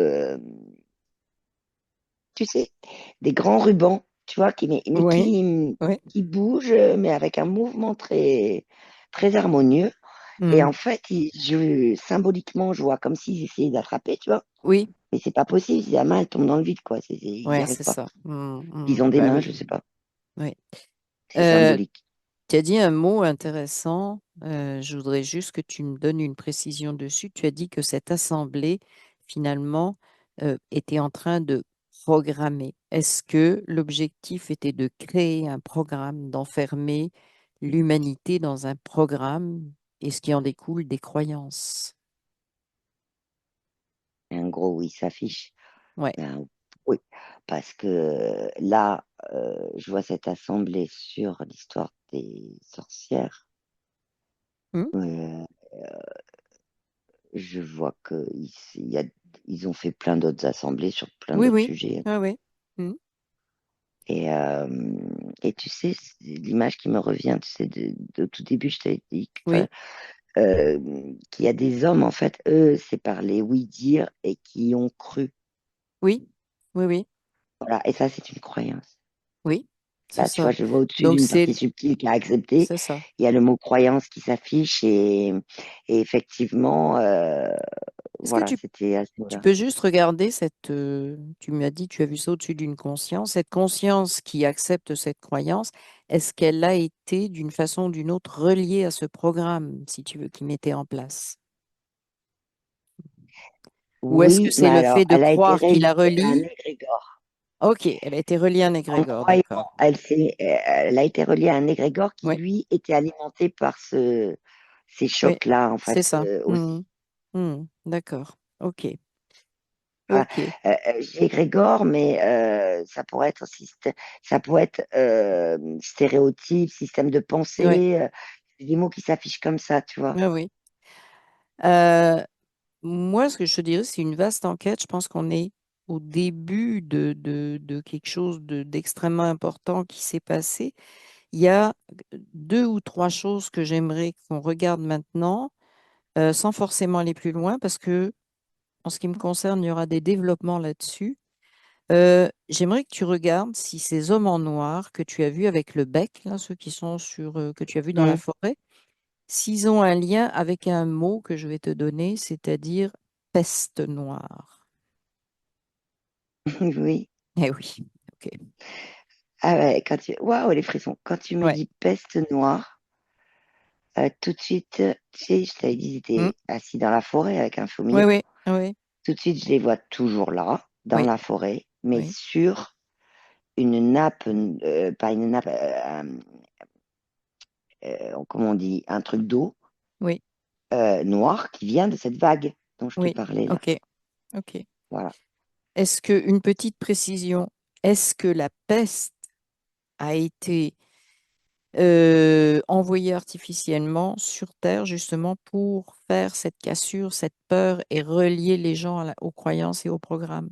tu sais, des grands rubans, tu vois, mais Oui, oui. qui bougent, mais avec un mouvement très, très harmonieux. Et Mhm. en fait, symboliquement, je vois comme s'ils essayaient d'attraper, tu vois. Oui, Mais c'est pas possible, si la main, elle tombe dans le vide, quoi. Ils n'y ouais, arrivent c'est pas. ça. Mhm, Ils ont mhm. des Bah mains, je oui, sais pas. oui. C'est symbolique. Tu as dit un mot intéressant. Je voudrais juste que tu me donnes une précision dessus. Tu as dit que cette assemblée, finalement, était en train de programmer. Est-ce que l'objectif était de créer un programme, d'enfermer l'humanité dans un programme et ce qui en découle des croyances? Et en gros, oui, ça s'affiche. Ouais. Ben, oui, parce que là, je vois cette assemblée sur l'histoire des sorcières. Hmm. Euh, je vois ils ont fait plein d'autres assemblées sur plein Oui, d'autres oui. sujets. Ah, oui. Hmm. Et, euh, et tu sais, l'image qui me revient, tu sais, de tout début, je t'avais dit Oui, euh, qu'il y a des hommes, en fait, eux, c'est par les oui-dire et qui ont cru. oui, oui, oui, Voilà, et ça, c'est une croyance. oui. C'est Là, tu vois, ça. je le vois au-dessus Donc, d'une partie subtile qui a accepté. c'est ça. Il y a le mot croyance qui s'affiche et effectivement, Est-ce que voilà, c'était à ce tu niveau-là. peux juste regarder tu m'as dit, tu as vu ça au-dessus d'une conscience, cette conscience qui accepte cette croyance, est-ce qu'elle a été d'une façon ou d'une autre reliée à ce programme, si tu veux, qui mettait en place? Ou est-ce que Oui, c'est mais le alors, fait de elle a été croire qu'il reliée la à un relie? égrégore. Ok, elle a été reliée à un En égrégore, croyant, d'accord. elle a été reliée à un égrégore qui, Oui, lui, était alimenté par ces oui, chocs-là, en fait, c'est ça. aussi. Mhm, mhm, d'accord. Ok, Enfin, ok. j'ai égrégore, mais ça pourrait être stéréotype, système de Oui, pensée, c'est des mots qui s'affichent comme ça, tu vois. oui, oui. Euh, Moi, ce que je te dirais, c'est une vaste enquête. Je pense qu'on est au début de quelque chose d'extrêmement important qui s'est passé. Il y a deux ou trois choses que j'aimerais qu'on regarde maintenant, sans forcément aller plus loin, parce que en ce qui me concerne, il y aura des développements là-dessus. J'aimerais que tu regardes si ces hommes en noir que tu as vus avec le bec, là, ceux qui sont que tu as vus dans la Hum. forêt, s'ils ont un lien avec un mot que je vais te donner, c'est-à-dire peste noire. Oui. Eh oui, ok. Ah ouais, waouh, les frissons. Quand tu me Ouais. dis peste noire, tout de suite, tu sais, je t'avais dit, ils Mm. étaient assis dans la forêt avec un feu au Oui, milieu. oui, oui, Tout de suite, je les vois toujours là, dans oui, la forêt, mais oui, sur une nappe, pas une nappe, comment on dit, un truc d'eau oui, noir qui vient de cette vague dont je te oui. parlais là. Ok, ok. Voilà. Est-ce que, une petite précision, est-ce que la peste a été envoyée artificiellement sur Terre justement pour faire cette cassure, cette peur et relier les gens aux croyances et aux programmes?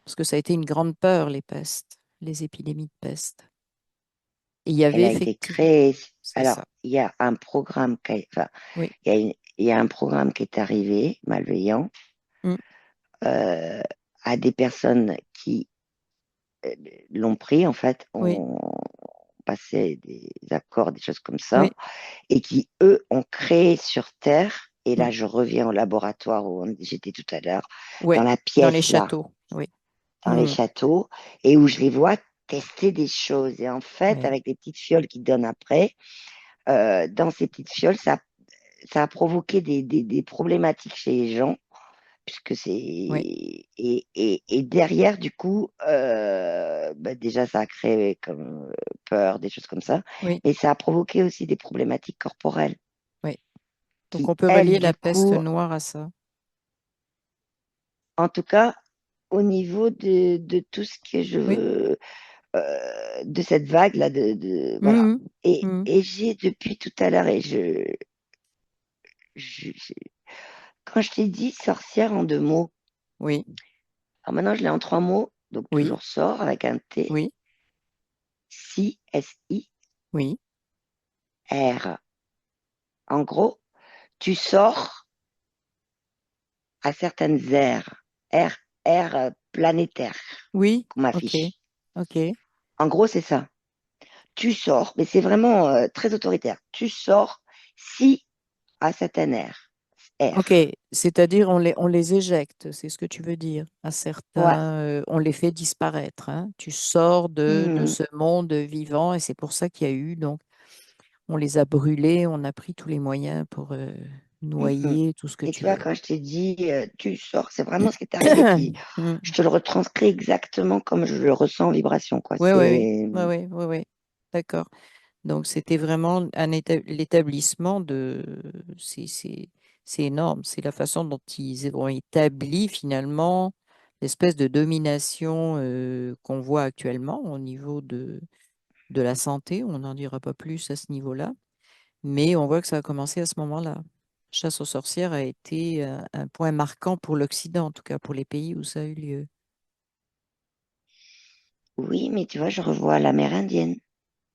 Parce que ça a été une grande peur, les pestes, les épidémies de peste. Et il y Elle avait a été effectivement, créée. c'est Alors, ça. il y a un programme enfin, Oui, il y a un programme qui est arrivé, malveillant, mm, euh, à des personnes qui euh, l'ont pris, en fait, oui, ont passé des accords, des choses comme oui, ça, et qui, eux, ont créé sur Terre, et mm, là, je reviens au laboratoire où j'étais tout à l'heure, dans ouais, la dans les pièce, là, châteaux. Oui, dans les mm, châteaux, et où je les vois tester des choses. Et en fait, oui, avec les petites fioles qu'ils donnent après, dans ces petites fioles, ça a provoqué des problématiques chez les gens, puisque c'est oui, et derrière du coup bah, déjà ça a créé comme peur, des choses comme ça, oui, mais ça a provoqué aussi des problématiques corporelles oui. Donc qui on peut relier elles la du peste coup, noire à ça. en tout cas au niveau de tout ce que je Oui. veux, de cette vague là voilà, Mhm, mhm. et j'ai depuis tout à l'heure, et quand je t'ai dit sorcière en deux mots, Oui, alors maintenant je l'ai en trois mots, donc oui, toujours sort avec un T. oui, Si, S-I-R. oui, En gros, tu sors à certaines aires planétaires oui, qu'on ok, m'affiche. ok, En gros, c'est ça. Tu sors, mais c'est vraiment très autoritaire. Tu sors si à certaines ok. aires. C'est-à-dire on les éjecte, c'est ce que tu veux dire. À Ouais. certains, on les fait disparaître, hein. Tu sors de Mhm, ce monde vivant et c'est pour ça qu'il y a eu, donc, on les a brûlés, on a pris tous les moyens pour mhm. noyer tout ce que Et tu tu vois, veux. quand je t'ai dit tu sors, c'est vraiment ce qui est arrivé. Puis je Mm. te le retranscris exactement comme je le ressens en vibration, quoi. Oui, oui, oui, C'est oui, oui, oui, oui. D'accord. Donc, c'était vraiment l'établissement c'est énorme. C'est la façon dont ils ont établi finalement l'espèce de domination qu'on voit actuellement au niveau de la santé. On n'en dira pas plus à ce niveau-là. Mais on voit que ça a commencé à ce moment-là. Chasse aux sorcières a été un point marquant pour l'Occident, en tout cas pour les pays où ça a eu lieu. oui, mais tu vois, je revois la mer Indienne.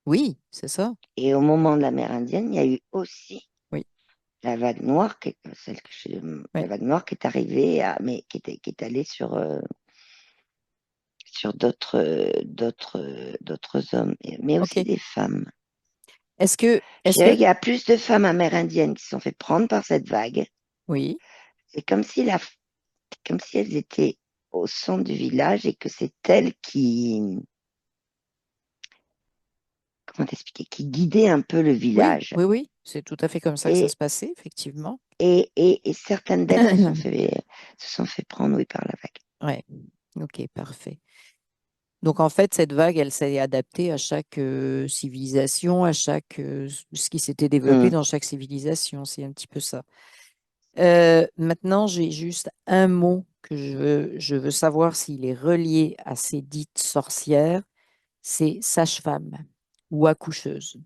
Oui, c'est ça. Et au moment de la mer Indienne, il y a eu aussi Oui, la vague noire, oui. la vague noire qui est arrivée, mais qui est allée sur d'autres hommes, mais OK. aussi des femmes. Je Est-ce dirais que, qu'il y a plus de femmes amérindiennes qui se sont fait prendre par cette vague. oui, C'est comme si elles étaient au centre du village et que c'est elles comment t'expliquer, qui guidaient un peu le oui, village. oui, oui, c'est tout à fait comme ça que ça Et, se passait, effectivement. et certaines d'elles se sont fait prendre, oui, par la vague. Ouais, ok, parfait. Donc en fait, cette vague, elle s'est adaptée à chaque civilisation, à chaque ce qui s'était développé Hum. dans chaque civilisation. C'est un petit peu ça. Maintenant, j'ai juste un mot que je veux savoir s'il est relié à ces dites sorcières. C'est sage-femme ou accoucheuse.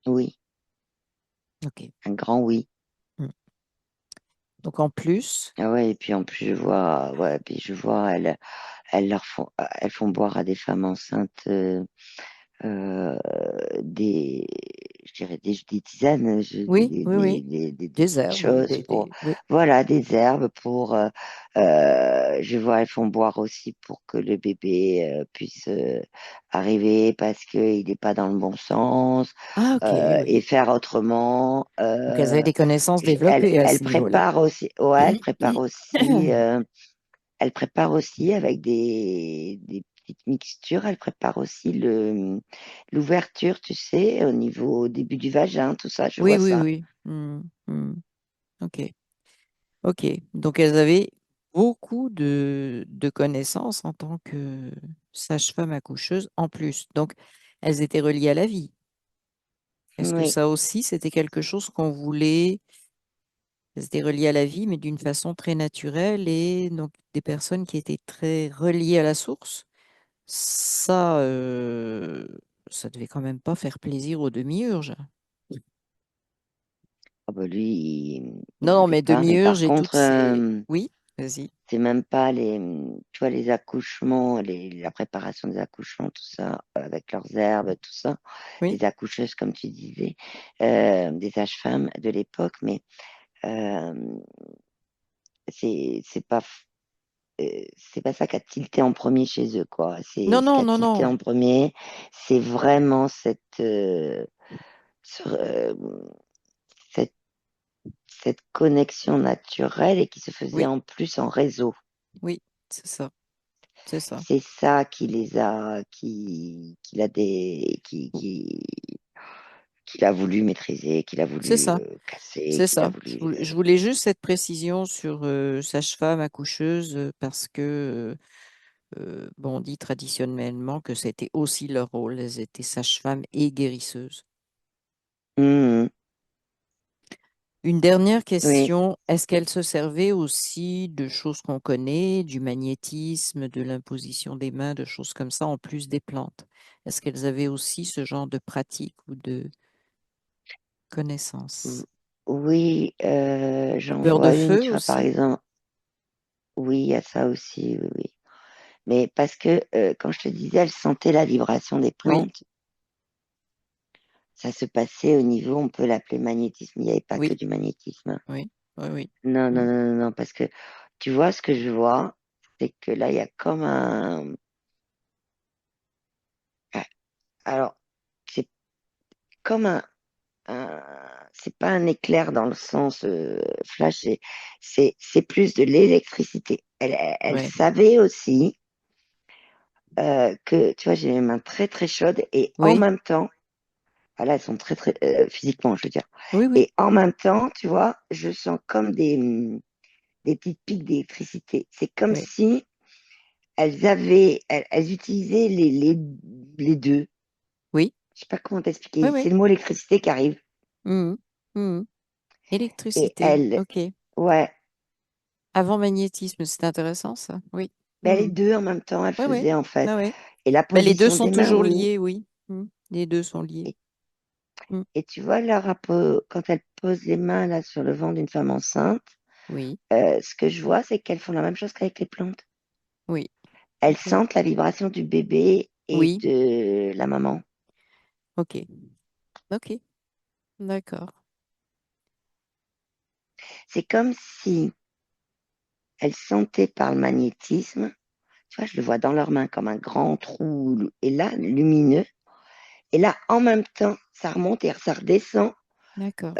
Oui, Ok. un grand oui. Mm. Donc en plus, Ah ouais, et puis en plus, je vois, ouais, puis je vois, elles font boire à des femmes enceintes euh, des, je dirais des tisanes, Oui, oui, oui. des Des petites herbes, oui, choses pour, oui. voilà, des herbes pour, je vois, elles font boire aussi pour que le bébé puisse arriver parce qu'il n'est pas dans le bon sens Ah, ok, et oui. faire autrement. Donc, elles avaient des connaissances développées à Elle ce niveau-là. prépare aussi, ouais, elle prépare aussi avec des petites mixtures, elle prépare aussi l'ouverture, tu sais, au niveau au début du vagin, tout ça, je Oui, vois oui, ça. oui. Ok, ok. Donc, elles avaient beaucoup de connaissances en tant que sage-femme accoucheuse en plus. Donc, elles étaient reliées à la vie. Est-ce que Oui. ça aussi, c'était quelque chose qu'on voulait? Elles étaient reliées à la vie, mais d'une façon très naturelle et donc des personnes qui étaient très reliées à la source. Ça, ça devait quand même pas faire plaisir aux demi-urges. Ah bah lui, il Non, non, voulait mais pas, mais demi-urges par et toutes contre, ces... Oui, vas-y. c'est même pas tu vois, les accouchements, la préparation des accouchements, tout ça, avec leurs herbes, tout ça, Oui. les accoucheuses, comme tu disais, des sages-femmes de l'époque, mais euh, c'est pas c'est pas ça qui a tilté en premier chez eux, quoi. C'est Non, ce qui non, a non, tilté non. en premier, c'est vraiment cette, cette connexion naturelle et qui se faisait Oui, en plus en réseau. oui, c'est ça. C'est ça. C'est ça qui les a, qui l'a qu'il a voulu maîtriser, qu'il a C'est voulu ça. casser, C'est qu'il a ça. voulu. Je voulais juste cette précision sur sage-femme, accoucheuse, parce que, bon, on dit traditionnellement que c'était aussi leur rôle. Elles étaient sages-femmes et guérisseuses. Mhm. Une dernière Oui. question, est-ce qu'elle se servait aussi de choses qu'on connaît, du magnétisme, de l'imposition des mains, de choses comme ça, en plus des plantes? Est-ce qu'elles avaient aussi ce genre de pratique ou de O- connaissances? Oui, Le j'en beurre de vois une, feu tu vois, par aussi? exemple. Oui, il y a ça aussi, oui, oui. Mais parce que, quand je te disais, elle sentait la vibration des Oui, plantes, ça se passait au niveau, on peut l'appeler magnétisme. Il n'y avait pas que oui, du magnétisme, hein. oui, oui, oui. Non, non, Mm. non, non, non, parce que tu vois, ce que je vois, c'est que là, il y a comme ah, alors, c'est comme c'est pas un éclair dans le sens flash, c'est plus de l'électricité. Elle Ouais, savait aussi que, tu vois, j'ai les mains très, très chaudes et en oui, même temps, ah là, elles sont très, très, physiquement, je veux dire. oui, oui, Et en même temps, tu vois, je sens comme des petites pics d'électricité. C'est comme oui, si elles utilisaient les deux. oui, Je sais pas comment oui, t'expliquer. C'est oui. le mot électricité qui arrive. Mhm, mhm. Et Électricité, elles, ok. ouais, Avant magnétisme, c'est intéressant ça, oui. ben, les Mhm. deux en même temps, elles Oui, oui, faisaient en fait. oui, oui. Et la Ben, les deux position sont des mains, toujours oui. liés, oui. Mhm. Les deux sont liés. Et, Mhm. et tu vois, quand elles posent les mains là sur le ventre d'une femme enceinte, Oui, ce que je vois, c'est qu'elles font la même chose qu'avec les plantes. oui, Elles ok. sentent la vibration du bébé et Oui, de la maman. ok, ok, d'accord. C'est comme si elles sentaient par le magnétisme, tu vois, je le vois dans leurs mains comme un grand trou, et là, lumineux. Et là, en même temps, ça remonte et ça redescend, D'accord.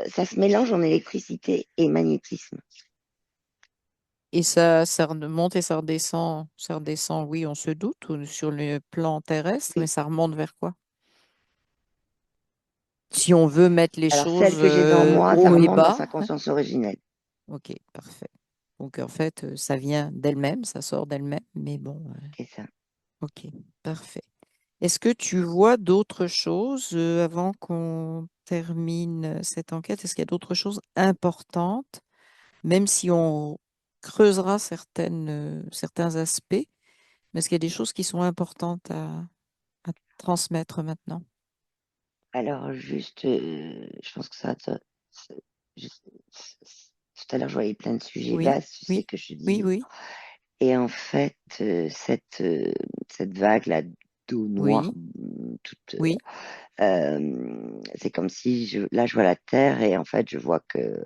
ça se mélange en électricité et magnétisme. Et ça remonte et ça redescend, oui, on se doute, ou sur le plan terrestre, mais Oui. ça remonte vers quoi? Si on veut mettre les Alors, celle choses que j'ai dans moi, ça haut et remonte dans bas, sa conscience originelle. ok, parfait. Donc en fait, ça vient d'elle-même, ça sort d'elle-même, mais bon, C'est ça. ok, parfait. Est-ce que tu vois d'autres choses avant qu'on termine cette enquête? Est-ce qu'il y a d'autres choses importantes, même si on creusera certains aspects, mais est-ce qu'il y a des choses qui sont importantes à transmettre maintenant? Alors, juste, je pense que ça- je- tout à l'heure, je voyais plein de sujets Oui, vastes, tu sais, oui, que je oui, dis. oui, Et en fait, cette vague-là d'eau noire oui, toute. Oui. C'est comme si là, je vois la Terre et en fait, je vois que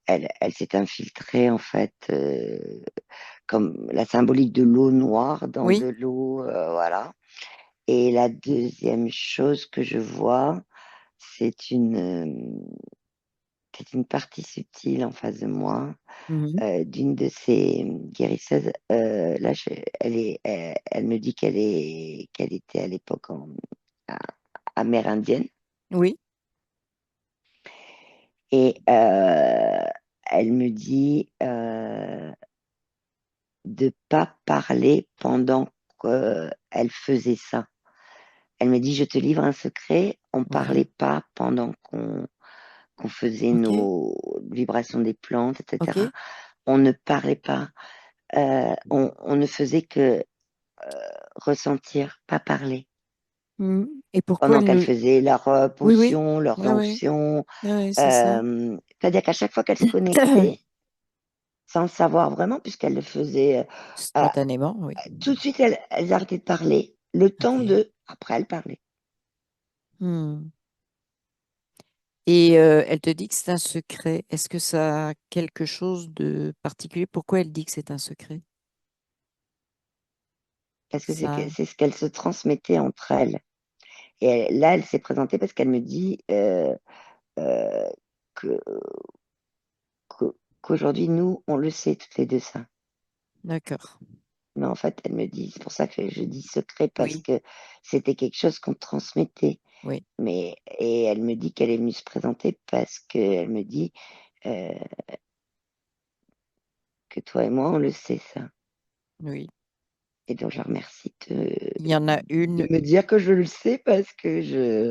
elle s'est infiltrée en fait, comme la symbolique de l'eau noire dans Oui. de l'eau, voilà. Et la deuxième chose que je vois, c'est une partie subtile en face de moi, Mhm. d'une de ces guérisseuses. Là, elle me dit qu'elle était à l'époque a- amérindienne. Oui. Et elle me dit de pas parler pendant qu'elle faisait ça. Elle me dit, je te livre un secret, on parlait Oui. pas pendant qu'on faisait OK. nos vibrations des plantes, etc. OK. On ne parlait pas. On ne faisait que ressentir, pas parler. Mhm. Et pourquoi Pendant elle qu'elle nous... faisait leur Oui, oui. potion, leurs Oui, oui. onctions. Oui, oui, c'est ça. C'est-à-dire qu'à chaque fois qu'elle se connectait, sans le savoir vraiment, puisqu'elle le faisait, Spontanément, oui. tout de suite, elles arrêtaient de parler. Le temps OK. de, après, elle parlait. Hmm. Et elle te dit que c'est un secret. Est-ce que ça a quelque chose de particulier? Pourquoi elle dit que c'est un secret? Parce que Ça, c'est ce qu'elle se transmettait entre elles. Et là, elle s'est présentée parce qu'elle me dit euh, que, qu'aujourd'hui, nous, on le sait toutes les deux ça. d'accord. Mais en fait, elle me dit, c'est pour ça que je dis secret, parce Oui, que c'était quelque chose qu'on transmettait. oui, Et elle me dit qu'elle est venue se présenter parce qu'elle me dit euh, que toi et moi, on le sait ça. oui. Et donc, je la remercie de, Il y en a de une, me dire que je le sais parce que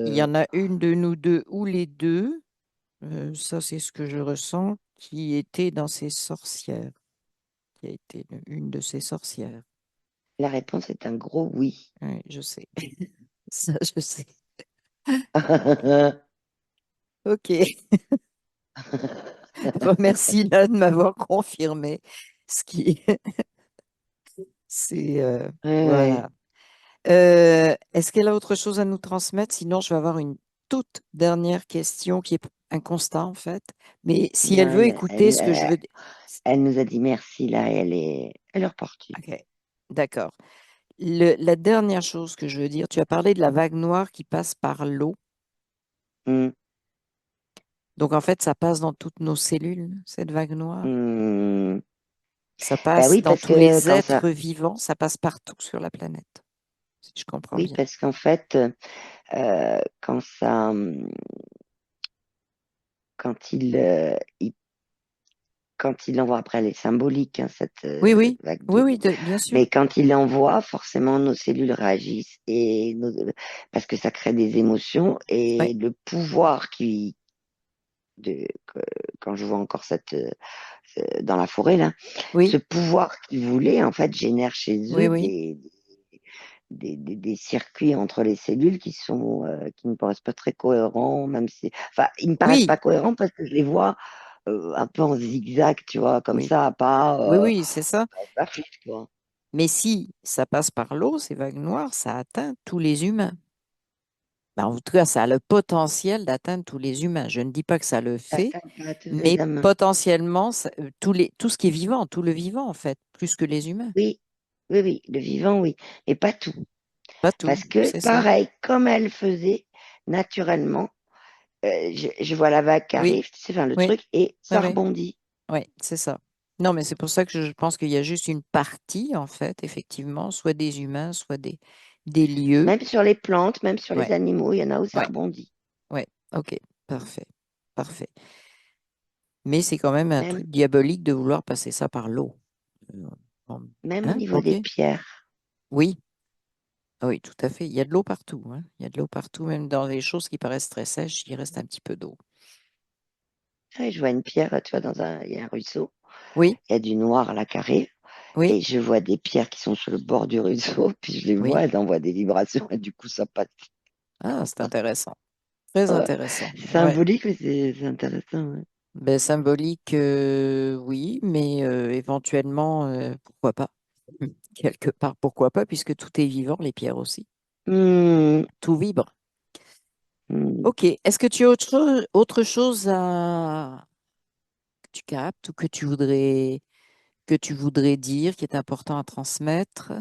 il y je... en a une de nous deux ou les deux, ça c'est ce que je ressens, qui était dans ces sorcières, qui a été une de ces sorcières. La réponse est un gros oui. Oui, je sais. Ça, je sais. Ok. Bon, merci là de m'avoir confirmé ce qui c'est Ouais, voilà. Est-ce qu'elle a autre chose à nous transmettre? Sinon, je vais avoir une toute dernière question qui est un constat en fait. Mais si non, elle veut écouter ce que je veux dire. elle nous a dit merci là, et elle est repartie. Ok, d'accord. La dernière chose que je veux dire, tu as parlé de la vague noire qui passe par l'eau. Hum, Donc en fait, ça passe dans toutes nos cellules, cette vague noire. hum. Ça Bah passe oui, dans parce tous que les êtres vivants, ça passe partout sur la planète, si je comprends oui, bien. parce qu'en fait, quand quand il l'envoie, après elle est symbolique, hein, cette Oui, oui, vague oui, d'eau, oui, bien sûr. mais quand il l'envoie, forcément nos cellules réagissent parce que ça crée des émotions Oui, et le pouvoir que- quand je vois encore dans la forêt là, ce oui, pouvoir qu'ils voulaient en fait génère chez oui, eux oui, des circuits entre les cellules qui me paraissent pas très cohérents, même si, enfin, ils me paraissent oui, pas cohérents parce que je les vois un peu en zigzag, tu vois, comme oui, ça, oui, oui, c'est ça. pas fixe, quoi. Mais si ça passe par l'eau, ces vagues noires, ça atteint tous les humains. Ben, en tout cas, ça a le potentiel d'atteindre tous les humains. Je ne dis pas que ça le Ça fait, atteint pas tous les mais hommes. potentiellement, tout ce qui est vivant, tout le vivant, en fait, plus que les humains. Oui, oui, oui, le vivant, oui, mais pas tout. Pas tout, Parce que, c'est ça. pareil, comme elle faisait naturellement, je vois la vague qui Oui, arrive, tu sais, enfin, le oui, truc, et oui, ça oui, rebondit. oui, c'est ça. Non, mais c'est pour ça que je pense qu'il y a juste une partie, en fait, effectivement, soit des humains, soit des lieux. Même sur les plantes, même sur les Ouais, animaux, il y en a où ça ouais, rebondit. ouais. Ok, parfait, parfait. Mais c'est quand même un Même, truc diabolique de vouloir passer ça par l'eau. Euh, même au Hein? niveau Ok. des pierres. Oui, ah oui, tout à fait. Il y a de l'eau partout, hein. Il y a de l'eau partout, même dans les choses qui paraissent très sèches, il reste un petit peu d'eau. Ouais, je vois une pierre, tu vois, il y a un ruisseau, Oui, il y a du noir à la carré, oui, et je vois des pierres qui sont sur le bord du ruisseau, puis je les oui. vois, elles envoient des vibrations, et du coup, ça passe. Ah, c'est intéressant. Très Ouais. intéressant. C'est Ouais. symbolique, mais c'est intéressant. Ouais. Ben, symbolique, oui, mais éventuellement, pourquoi pas? Quelque part, pourquoi pas, puisque tout est vivant, les pierres aussi. Hmm, Tout vibre. hmm. Ok. Est-ce que tu as autre chose que tu captes ou que tu voudrais dire, qui est important à transmettre?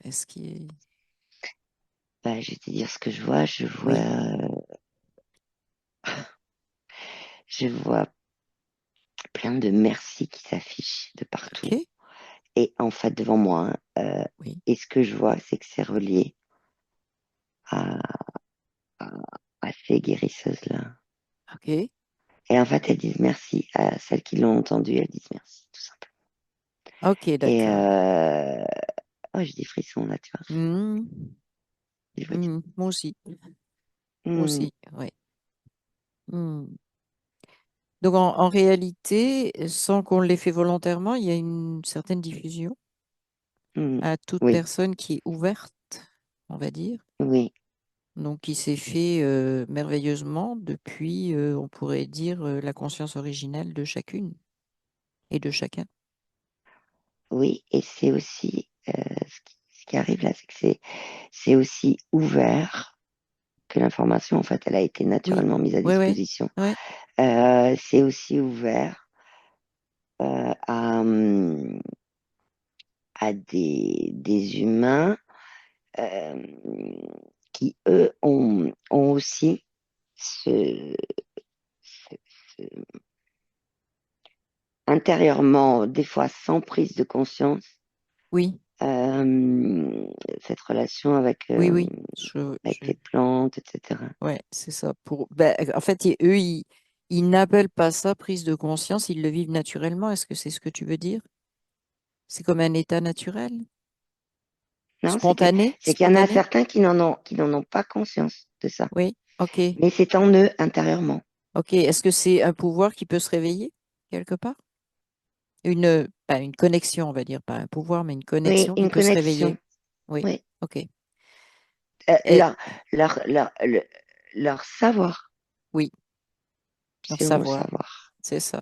Est-ce qu'il... Bah, je vais te dire ce que je vois. Oui. Je vois plein de merci qui s'affichent de partout. Ok. Et en fait, devant moi, Oui. et ce que je vois, c'est que c'est relié à, à, à ces guérisseuses-là. Ok. Et en fait, elles disent merci à celles qui l'ont entendu, elles disent merci, tout simplement. Ok, Et d'accord. oh, j'ai des frissons là, tu vois. Hmm. Je vois Hmm. Moi aussi. Moi Hmm, aussi. Oui. Hmm. Donc, en réalité, sans qu'on l'ait fait volontairement, il y a une certaine diffusion hmm. à toute Oui, personne qui est ouverte, on va dire. oui, Donc, qui s'est fait merveilleusement depuis, on pourrait dire, la conscience originelle de chacune et de chacun. oui. Et c'est aussi ce qui arrive là, c'est que c'est aussi ouvert que l'information, en fait, elle a été Oui, naturellement mise à oui, oui, disposition. oui, C'est aussi ouvert à des humains euh, qui, eux, ont aussi ce, ce- ce- intérieurement, des fois sans prise de conscience, oui, cette relation oui, oui. avec les plantes, etc. Ouais, c'est ça. En fait, eux, ils n'appellent pas ça prise de conscience, ils le vivent naturellement. Est-ce que c'est ce que tu veux dire? C'est comme un état naturel? Non, Spontané? c'est qu'il y en a Spontané? certains qui n'en ont pas conscience de ça. Oui, ok. Mais c'est en eux intérieurement. Ok. Est-ce que c'est un pouvoir qui peut se réveiller quelque part? Une connexion, on va dire, pas un pouvoir, mais une Oui, connexion qui une peut se connexion. réveiller. Oui, Oui. ok. Euh, Et, leur, leur, leur, le- leur savoir, oui, leur c'est vraiment le savoir, savoir. c'est ça.